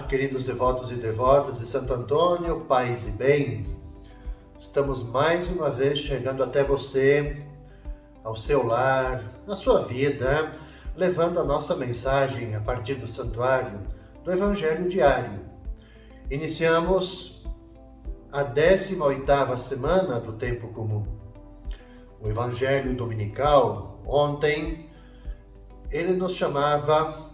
queridos devotos e devotas de Santo Antônio, paz e bem. Estamos mais uma vez chegando até você, ao seu lar, na sua vida, levando a nossa mensagem a partir do santuário do Evangelho diário. Iniciamos a 18ª semana do tempo comum. O Evangelho dominical, ontem, ele nos chamava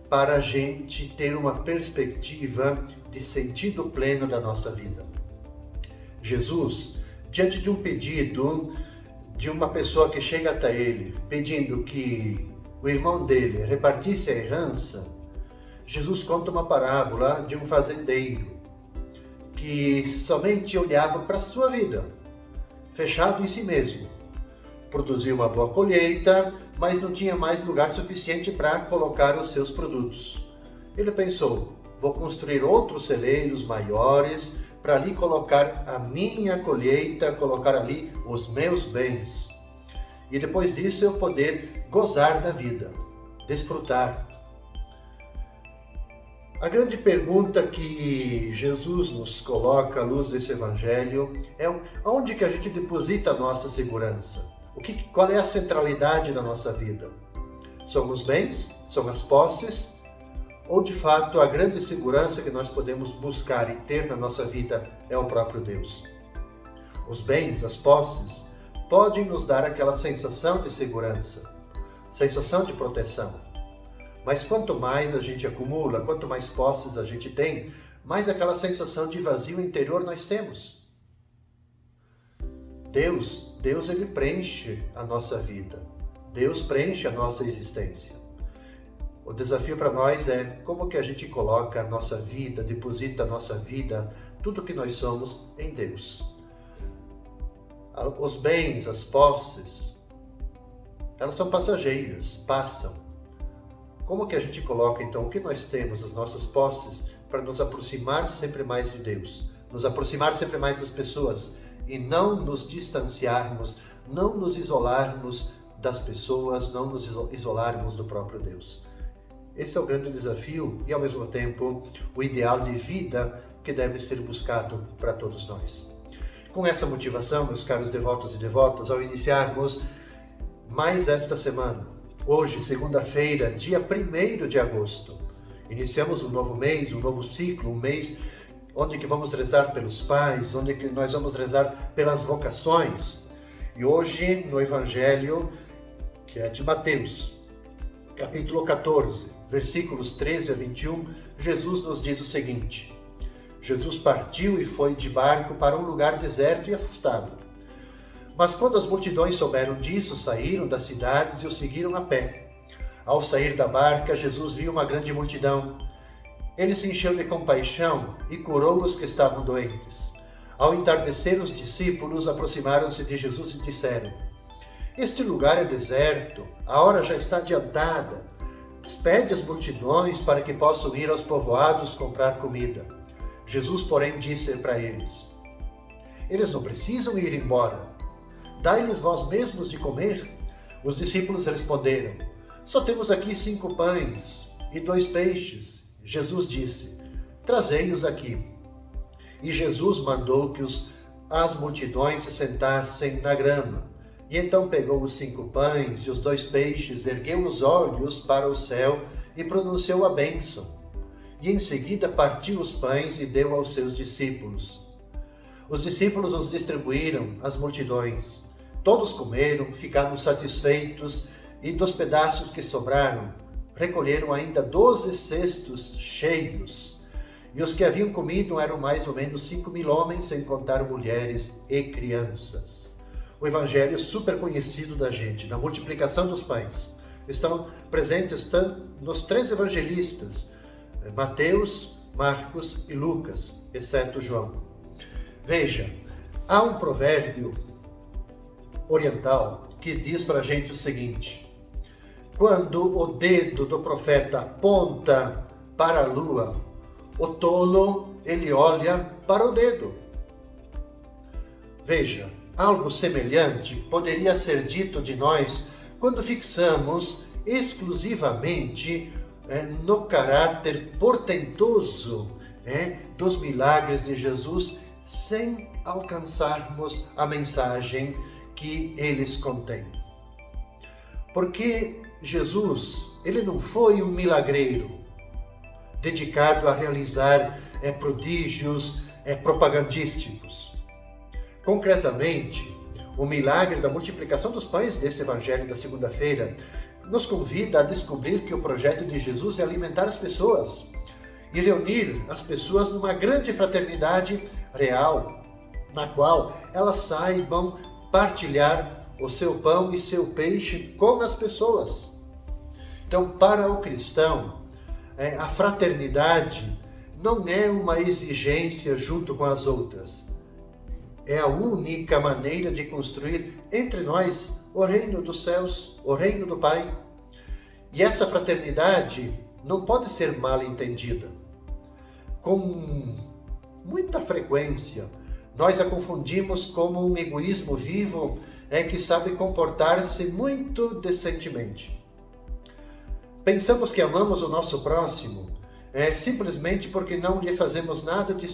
para a gente ter uma perspectiva de sentido pleno da nossa vida. Jesus, diante de um pedido de uma pessoa que chega até ele, pedindo que o irmão dele repartisse a herança, Jesus conta uma parábola de um fazendeiro que somente olhava para a sua vida, fechado em si mesmo. Produziu uma boa colheita, mas não tinha mais lugar suficiente para colocar os seus produtos. Ele pensou, vou construir outros celeiros maiores para ali colocar a minha colheita, colocar ali os meus bens. E depois disso eu poder gozar da vida, desfrutar. A grande pergunta que Jesus nos coloca à luz desse evangelho é onde que a gente deposita a nossa segurança? Qual é a centralidade da nossa vida? São os bens? São as posses? Ou de fato a grande segurança que nós podemos buscar e ter na nossa vida é o próprio Deus? Os bens, as posses, podem nos dar aquela sensação de segurança, sensação de proteção. Mas quanto mais a gente acumula, quanto mais posses a gente tem, mais aquela sensação de vazio interior nós temos. Deus ele preenche a nossa vida. Deus preenche a nossa existência. O desafio para nós é como que a gente coloca a nossa vida, deposita a nossa vida, tudo que nós somos em Deus. Os bens, as posses, elas são passageiras, passam. Como que a gente coloca então o que nós temos, as nossas posses, para nos aproximar sempre mais de Deus, nos aproximar sempre mais das pessoas, e não nos distanciarmos, não nos isolarmos das pessoas, não nos isolarmos do próprio Deus. Esse é o grande desafio e, ao mesmo tempo, o ideal de vida que deve ser buscado para todos nós. Com essa motivação, meus caros devotos e devotas, ao iniciarmos mais esta semana, hoje, segunda-feira, dia 1º de agosto, iniciamos um novo mês, um novo ciclo, um mês onde que vamos rezar pelos pais, onde que nós vamos rezar pelas vocações. E hoje, no Evangelho, que é de Mateus, capítulo 14, versículos 13 a 21, Jesus nos diz o seguinte: Jesus partiu e foi de barco para um lugar deserto e afastado. Mas quando as multidões souberam disso, saíram das cidades e o seguiram a pé. Ao sair da barca, Jesus viu uma grande multidão. Ele se encheu de compaixão e curou os que estavam doentes. Ao entardecer, os discípulos aproximaram-se de Jesus e disseram: Este lugar é deserto, a hora já está adiantada. Despede as multidões para que possam ir aos povoados comprar comida. Jesus, porém, disse para eles: Eles não precisam ir embora. Dai-lhes vós mesmos de comer. Os discípulos responderam: Só temos aqui 5 pães e 2 peixes. Jesus disse: Trazei-os aqui. E Jesus mandou que as multidões se sentassem na grama. E então pegou os 5 pães e os 2 peixes, ergueu os olhos para o céu e pronunciou a bênção. E em seguida partiu os pães e deu aos seus discípulos. Os discípulos os distribuíram às multidões. Todos comeram, ficaram satisfeitos, e dos pedaços que sobraram, recolheram ainda 12 cestos cheios. E os que haviam comido eram mais ou menos 5.000 homens, sem contar mulheres e crianças. O evangelho super conhecido da gente, da multiplicação dos pães, estão presentes nos 3 evangelistas, Mateus, Marcos e Lucas, exceto João. Veja, há um provérbio oriental que diz para a gente o seguinte: quando o dedo do profeta aponta para a lua, o tolo, ele olha para o dedo. Veja, algo semelhante poderia ser dito de nós quando fixamos exclusivamente no caráter portentoso dos milagres de Jesus, sem alcançarmos a mensagem que eles contêm. Porque Jesus, ele não foi um milagreiro dedicado a realizar prodígios propagandísticos. Concretamente, o milagre da multiplicação dos pães deste evangelho da segunda-feira nos convida a descobrir que o projeto de Jesus é alimentar as pessoas e reunir as pessoas numa grande fraternidade real, na qual elas saibam partilhar o seu pão e seu peixe com as pessoas. Então, para o cristão, a fraternidade não é uma exigência junto com as outras. É a única maneira de construir entre nós o reino dos céus, o reino do Pai. E essa fraternidade não pode ser mal entendida. Com muita frequência, nós a confundimos como um egoísmo vivo que sabe comportar-se muito decentemente. Pensamos que amamos o nosso próximo simplesmente porque não lhe fazemos nada de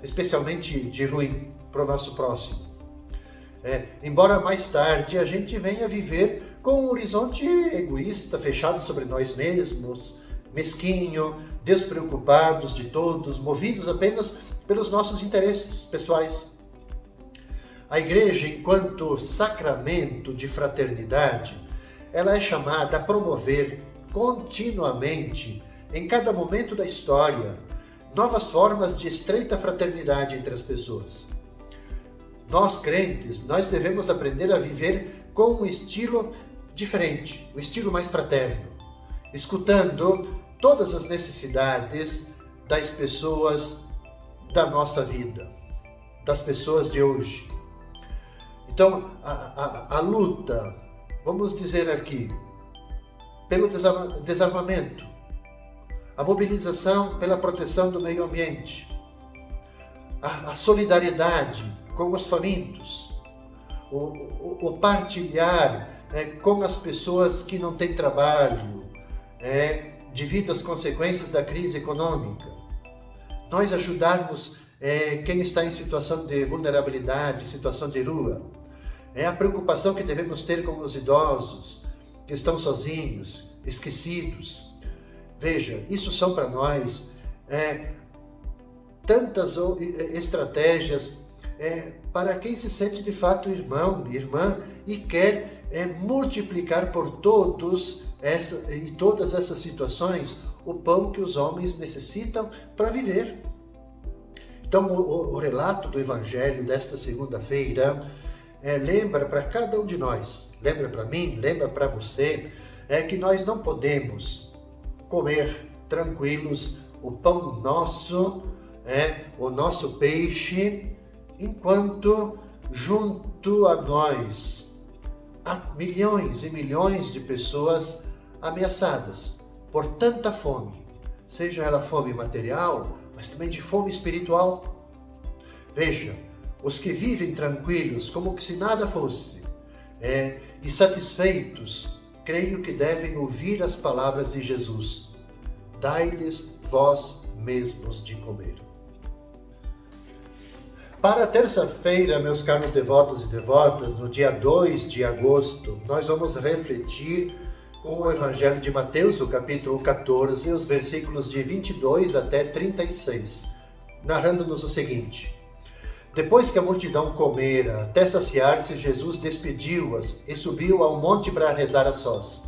especialmente de ruim para o nosso próximo. Embora mais tarde a gente venha viver com um horizonte egoísta, fechado sobre nós mesmos, mesquinho, despreocupados de todos, movidos apenas pelos nossos interesses pessoais. A igreja, enquanto sacramento de fraternidade, ela é chamada a promover continuamente, em cada momento da história, novas formas de estreita fraternidade entre as pessoas. Nós, crentes, nós devemos aprender a viver com um estilo diferente, um estilo mais fraterno, escutando todas as necessidades das pessoas da nossa vida, das pessoas de hoje. Então, a luta, vamos dizer aqui, pelo desarmamento, a mobilização pela proteção do meio ambiente, a solidariedade com os famintos, o partilhar com as pessoas que não têm trabalho, devido às consequências da crise econômica. Nós ajudarmos quem está em situação de vulnerabilidade, situação de rua. A preocupação que devemos ter com os idosos, que estão sozinhos, esquecidos. Veja, isso são para nós tantas estratégias para quem se sente de fato irmão, irmã e quer multiplicar por todas essas situações o pão que os homens necessitam para viver. Então, o relato do Evangelho desta segunda-feira lembra para cada um de nós, lembra para mim, lembra para você, que nós não podemos comer tranquilos o pão nosso, o nosso peixe, enquanto junto a nós há milhões e milhões de pessoas ameaçadas por tanta fome, seja ela fome material, mas também de fome espiritual. Veja, os que vivem tranquilos, como que se nada fosse, e satisfeitos, creio que devem ouvir as palavras de Jesus: dai-lhes vós mesmos de comer. Para a terça-feira, meus caros devotos e devotas, no dia 2 de agosto, nós vamos refletir com o Evangelho de Mateus, o capítulo 14, os versículos de 22 até 36, narrando-nos o seguinte: Depois que a multidão comera até saciar-se, Jesus despediu-as e subiu ao monte para rezar a sós.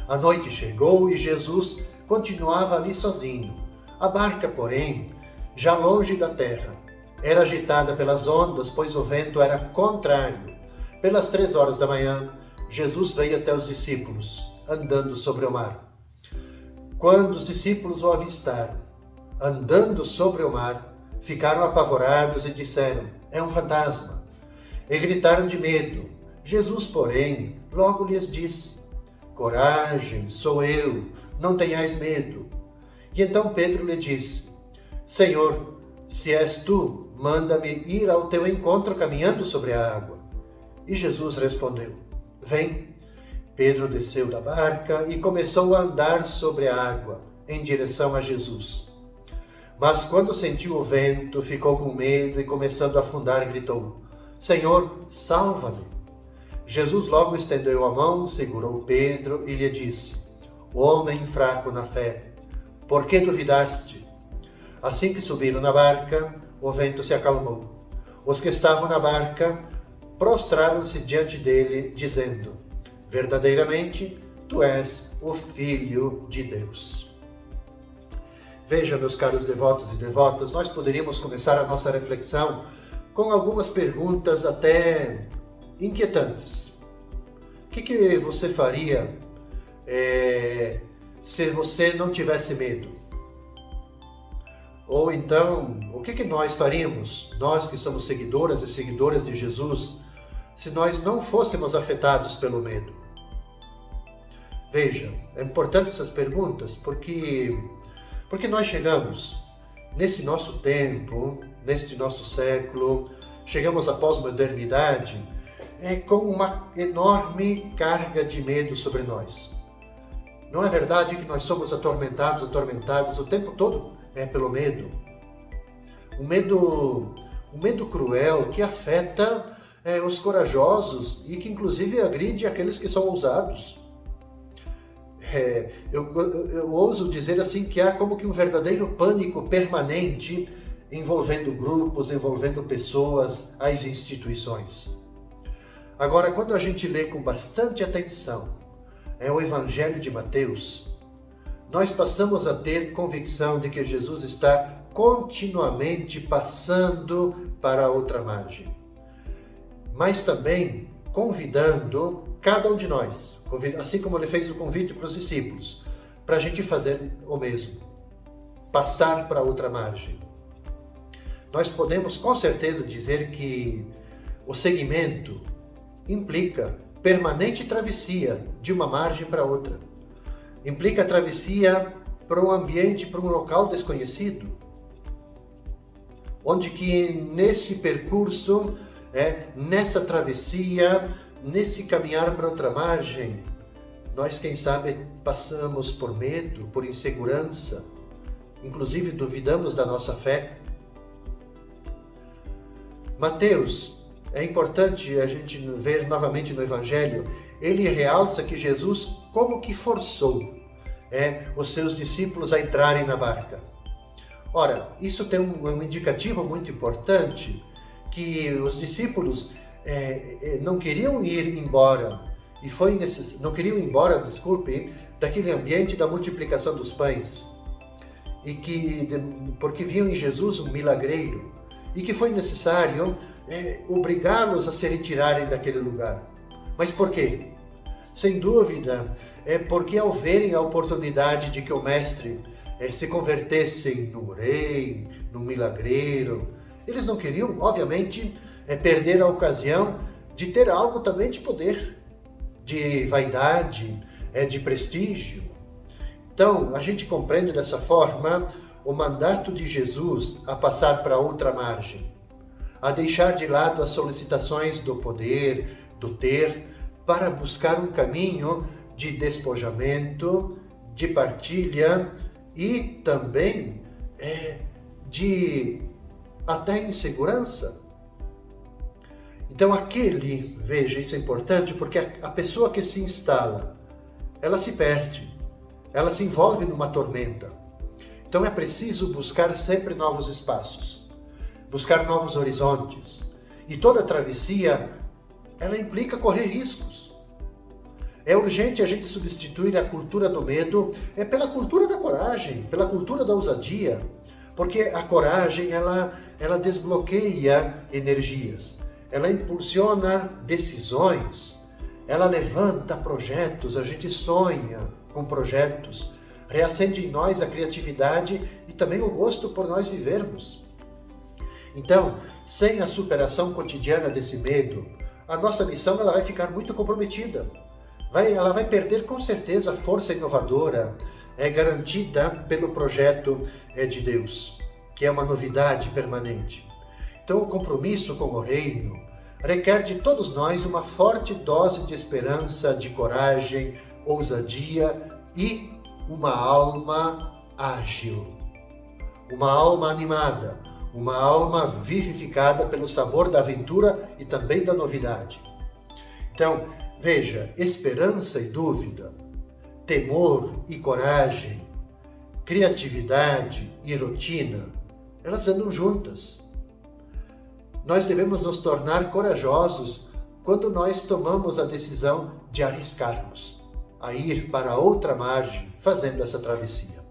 A noite chegou e Jesus continuava ali sozinho. A barca, porém, já longe da terra, era agitada pelas ondas, pois o vento era contrário. Pelas 3 horas da manhã, Jesus veio até os discípulos, andando sobre o mar. Quando os discípulos o avistaram, andando sobre o mar, ficaram apavorados e disseram: é um fantasma. E gritaram de medo. Jesus, porém, logo lhes disse: coragem, sou eu, não tenhais medo. E então Pedro lhe disse: Senhor, se és tu, manda-me ir ao teu encontro caminhando sobre a água. E Jesus respondeu: vem. Pedro desceu da barca e começou a andar sobre a água, em direção a Jesus. Mas quando sentiu o vento, ficou com medo e, começando a afundar, gritou: Senhor, salva-me! Jesus logo estendeu a mão, segurou Pedro e lhe disse: Homem fraco na fé, por que duvidaste? Assim que subiram na barca, o vento se acalmou. Os que estavam na barca prostraram-se diante dele, dizendo: Verdadeiramente, tu és o Filho de Deus. Veja, meus caros devotos e devotas, nós poderíamos começar a nossa reflexão com algumas perguntas até inquietantes. O que você faria se você não tivesse medo? Ou então, o que nós faríamos, nós que somos seguidoras e seguidoras de Jesus, se nós não fôssemos afetados pelo medo? Veja, é importante essas perguntas porque nós chegamos nesse nosso tempo, neste nosso século, chegamos à pós-modernidade com uma enorme carga de medo sobre nós. Não é verdade que nós somos atormentados o tempo todo pelo medo? Um medo cruel que afeta os corajosos e que inclusive agride aqueles que são ousados. Eu ouso dizer assim que há como que um verdadeiro pânico permanente envolvendo grupos, envolvendo pessoas, as instituições. Agora, quando a gente lê com bastante atenção o Evangelho de Mateus, nós passamos a ter convicção de que Jesus está continuamente passando para a outra margem, mas também convidando cada um de nós, assim como ele fez o convite para os discípulos, para a gente fazer o mesmo, passar para outra margem. Nós podemos com certeza dizer que o seguimento implica permanente travessia de uma margem para outra. Implica travessia para um ambiente, para um local desconhecido, onde que nesse percurso, nessa travessia, nesse caminhar para outra margem, nós, quem sabe, passamos por medo, por insegurança, inclusive duvidamos da nossa fé. Mateus, é importante a gente ver novamente no Evangelho, ele realça que Jesus como que forçou os seus discípulos a entrarem na barca. Ora, isso tem um indicativo muito importante, que os discípulos não queriam ir embora, não queriam ir embora, daquele ambiente da multiplicação dos pães, porque viam em Jesus um milagreiro, e que foi necessário obrigá-los a se retirarem daquele lugar. Mas por quê? Sem dúvida, porque ao verem a oportunidade de que o Mestre se convertesse num rei, num milagreiro, eles não queriam, obviamente, perder a ocasião de ter algo também de poder, de vaidade, de prestígio. Então, a gente compreende dessa forma o mandato de Jesus a passar para outra margem, a deixar de lado as solicitações do poder, do ter, para buscar um caminho de despojamento, de partilha e também de até insegurança. Então veja, isso é importante porque a pessoa que se instala, ela se perde, ela se envolve numa tormenta. Então é preciso buscar sempre novos espaços, buscar novos horizontes. E toda travessia, ela implica correr riscos. É urgente a gente substituir a cultura do medo pela cultura da coragem, pela cultura da ousadia, porque a coragem, ela desbloqueia energias, ela impulsiona decisões, ela levanta projetos, a gente sonha com projetos, reacende em nós a criatividade e também o gosto por nós vivermos. Então, sem a superação cotidiana desse medo, a nossa missão ela vai ficar muito comprometida. Ela vai perder com certeza a força inovadora garantida pelo projeto de Deus, que é uma novidade permanente. Então, o compromisso com o reino, requer de todos nós uma forte dose de esperança, de coragem, ousadia e uma alma ágil, uma alma animada, uma alma vivificada pelo sabor da aventura e também da novidade. Então, veja, esperança e dúvida, temor e coragem, criatividade e rotina, elas andam juntas. Nós devemos nos tornar corajosos quando nós tomamos a decisão de arriscarmos a ir para outra margem, fazendo essa travessia.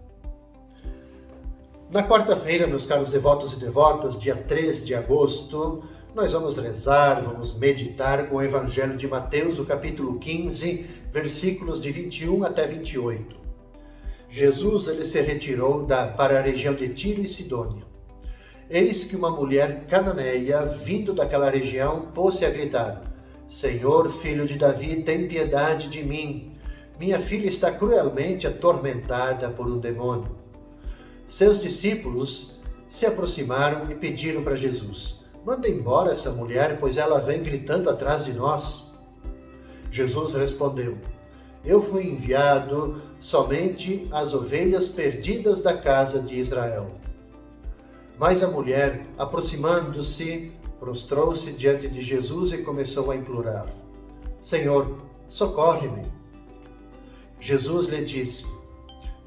Na quarta-feira, meus caros devotos e devotas, dia 3 de agosto, nós vamos rezar, vamos meditar com o Evangelho de Mateus, o capítulo 15, versículos de 21 até 28. Jesus ele se retirou para a região de Tiro e Sidônia. Eis que uma mulher cananeia, vindo daquela região, pôs-se a gritar: Senhor, filho de Davi, tem piedade de mim. Minha filha está cruelmente atormentada por um demônio. Seus discípulos se aproximaram e pediram para Jesus: manda embora essa mulher, pois ela vem gritando atrás de nós. Jesus respondeu: eu fui enviado somente às ovelhas perdidas da casa de Israel. Mas a mulher, aproximando-se, prostrou-se diante de Jesus e começou a implorar: Senhor, socorre-me. Jesus lhe disse: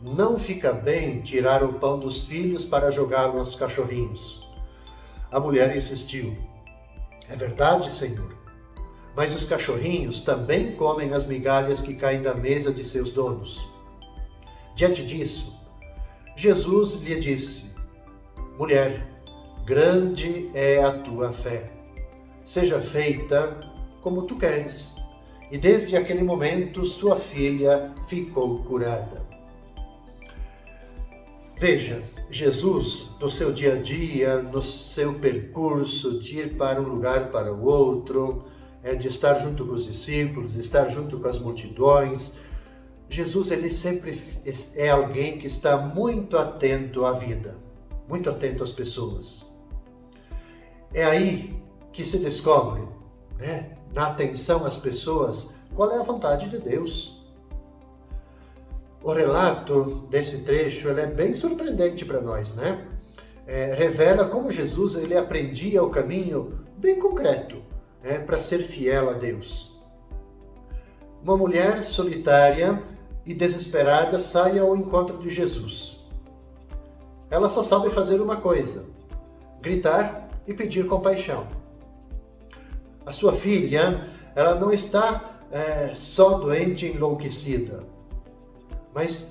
não fica bem tirar o pão dos filhos para jogá-lo aos cachorrinhos. A mulher insistiu: é verdade, Senhor, mas os cachorrinhos também comem as migalhas que caem da mesa de seus donos. Diante disso, Jesus lhe disse: mulher, grande é a tua fé. Seja feita como tu queres. E desde aquele momento, sua filha ficou curada. Veja, Jesus, no seu dia a dia, no seu percurso de ir para um lugar para o outro, de estar junto com os discípulos, de estar junto com as multidões, Jesus ele sempre é alguém que está muito atento à vida, muito atento às pessoas. É aí que se descobre, na atenção às pessoas, qual é a vontade de Deus. O relato desse trecho ele é bem surpreendente para nós, revela como Jesus ele aprendia o caminho bem concreto para ser fiel a Deus. Uma mulher solitária e desesperada sai ao encontro de Jesus. Ela só sabe fazer uma coisa: gritar e pedir compaixão. A sua filha, ela não está só doente e enlouquecida, mas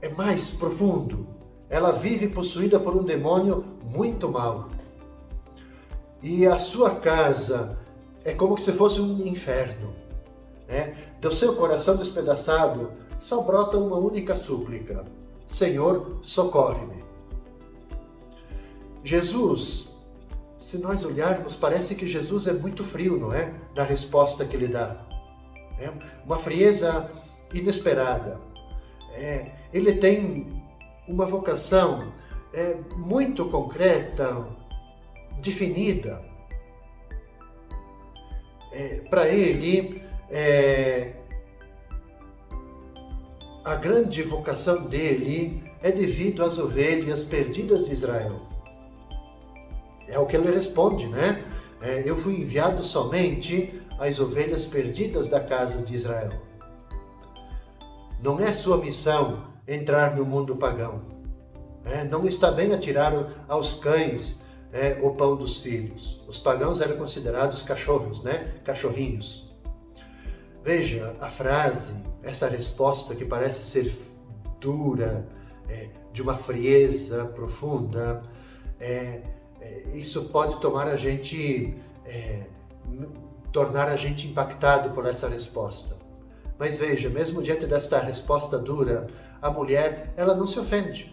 é mais profundo. Ela vive possuída por um demônio muito mau. E a sua casa é como se fosse um inferno. Do seu coração despedaçado só brota uma única súplica: Senhor, socorre-me. Jesus, se nós olharmos, parece que Jesus é muito frio, não é? Da resposta que ele dá. Uma frieza inesperada. Ele tem uma vocação muito concreta, definida. Para ele, a grande vocação dele é devido às ovelhas perdidas de Israel. É o que ele responde, eu fui enviado somente às ovelhas perdidas da casa de Israel. Não é sua missão entrar no mundo pagão. Não está bem atirar aos cães o pão dos filhos. Os pagãos eram considerados cachorros, cachorrinhos. Veja a frase, essa resposta que parece ser dura, de uma frieza profunda, isso pode tornar a gente impactado por essa resposta. Mas veja, mesmo diante desta resposta dura, a mulher, ela não se ofende.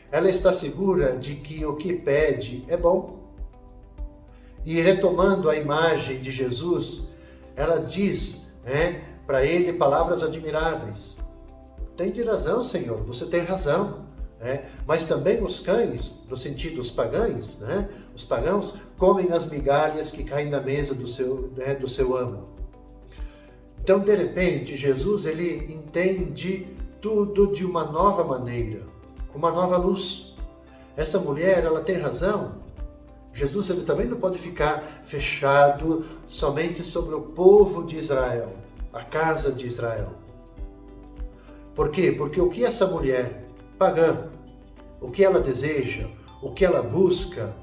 Ela está segura de que o que pede é bom. E retomando a imagem de Jesus, ela diz para ele palavras admiráveis: tem de razão, Senhor, você tem razão. Mas também os cães, no sentido os pagãos, os pagãos comem as migalhas que caem na mesa do seu amo. Então, de repente, Jesus ele entende tudo de uma nova maneira, com uma nova luz. Essa mulher, ela tem razão. Jesus ele também não pode ficar fechado somente sobre o povo de Israel, a casa de Israel. Por quê? Porque o que essa mulher pagã, o que ela deseja, o que ela busca,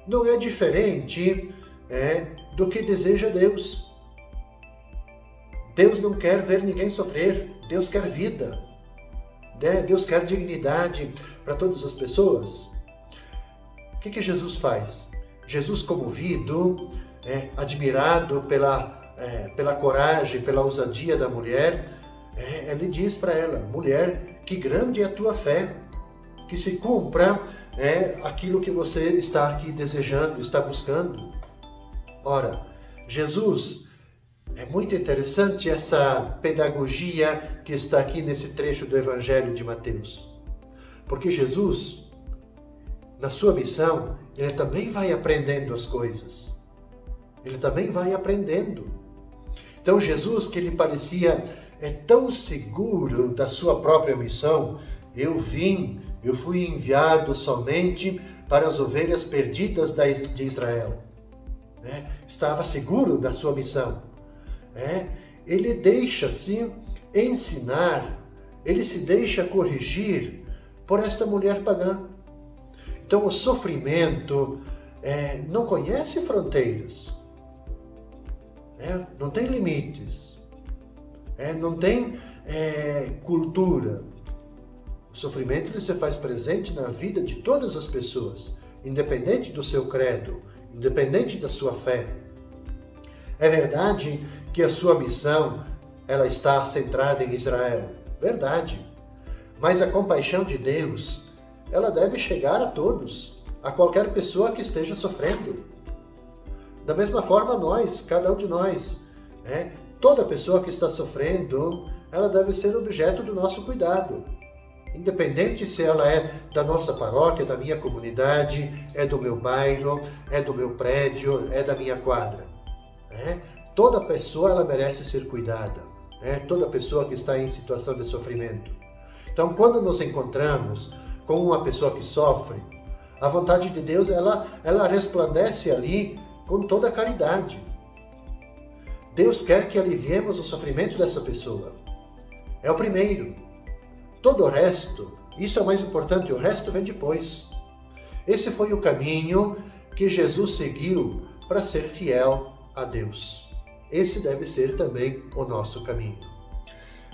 não é diferente do que deseja Deus. Deus não quer ver ninguém sofrer, Deus quer vida, Deus quer dignidade para todas as pessoas. O que Jesus faz? Jesus, comovido, admirado pela coragem, pela ousadia da mulher, ele diz para ela: mulher, que grande é a tua fé, que se cumpra aquilo que você está aqui desejando, está buscando. Ora, Jesus, é muito interessante essa pedagogia que está aqui nesse trecho do Evangelho de Mateus. Porque Jesus, na sua missão, ele também vai aprendendo as coisas. Ele também vai aprendendo. Então Jesus, que ele parecia tão seguro da sua própria missão, eu fui enviado somente para as ovelhas perdidas de Israel. Estava seguro da sua missão. Ele deixa-se ensinar, ele se deixa corrigir por esta mulher pagã. Então o sofrimento não conhece fronteiras, não tem limites, não tem cultura. O sofrimento ele se faz presente na vida de todas as pessoas, independente do seu credo, independente da sua fé. É verdade que a sua missão ela está centrada em Israel, verdade. Mas a compaixão de Deus, ela deve chegar a todos, a qualquer pessoa que esteja sofrendo. Da mesma forma nós, cada um de nós, toda pessoa que está sofrendo, ela deve ser objeto do nosso cuidado. Independente se ela é da nossa paróquia, da minha comunidade, é do meu bairro, é do meu prédio, é da minha quadra. Toda pessoa ela merece ser cuidada, toda pessoa que está em situação de sofrimento. Então, quando nos encontramos com uma pessoa que sofre, a vontade de Deus ela resplandece ali com toda a caridade. Deus quer que aliviemos o sofrimento dessa pessoa. É o primeiro. Todo o resto, isso é o mais importante, o resto vem depois. Esse foi o caminho que Jesus seguiu para ser fiel a Deus. Esse deve ser também o nosso caminho.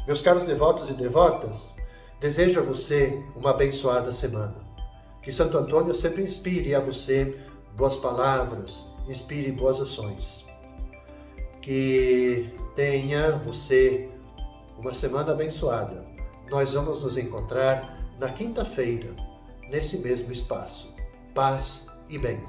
Meus caros devotos e devotas, desejo a você uma abençoada semana. Que Santo Antônio sempre inspire a você boas palavras, inspire boas ações. Que tenha você uma semana abençoada. Nós vamos nos encontrar na quinta-feira, nesse mesmo espaço. Paz e bem.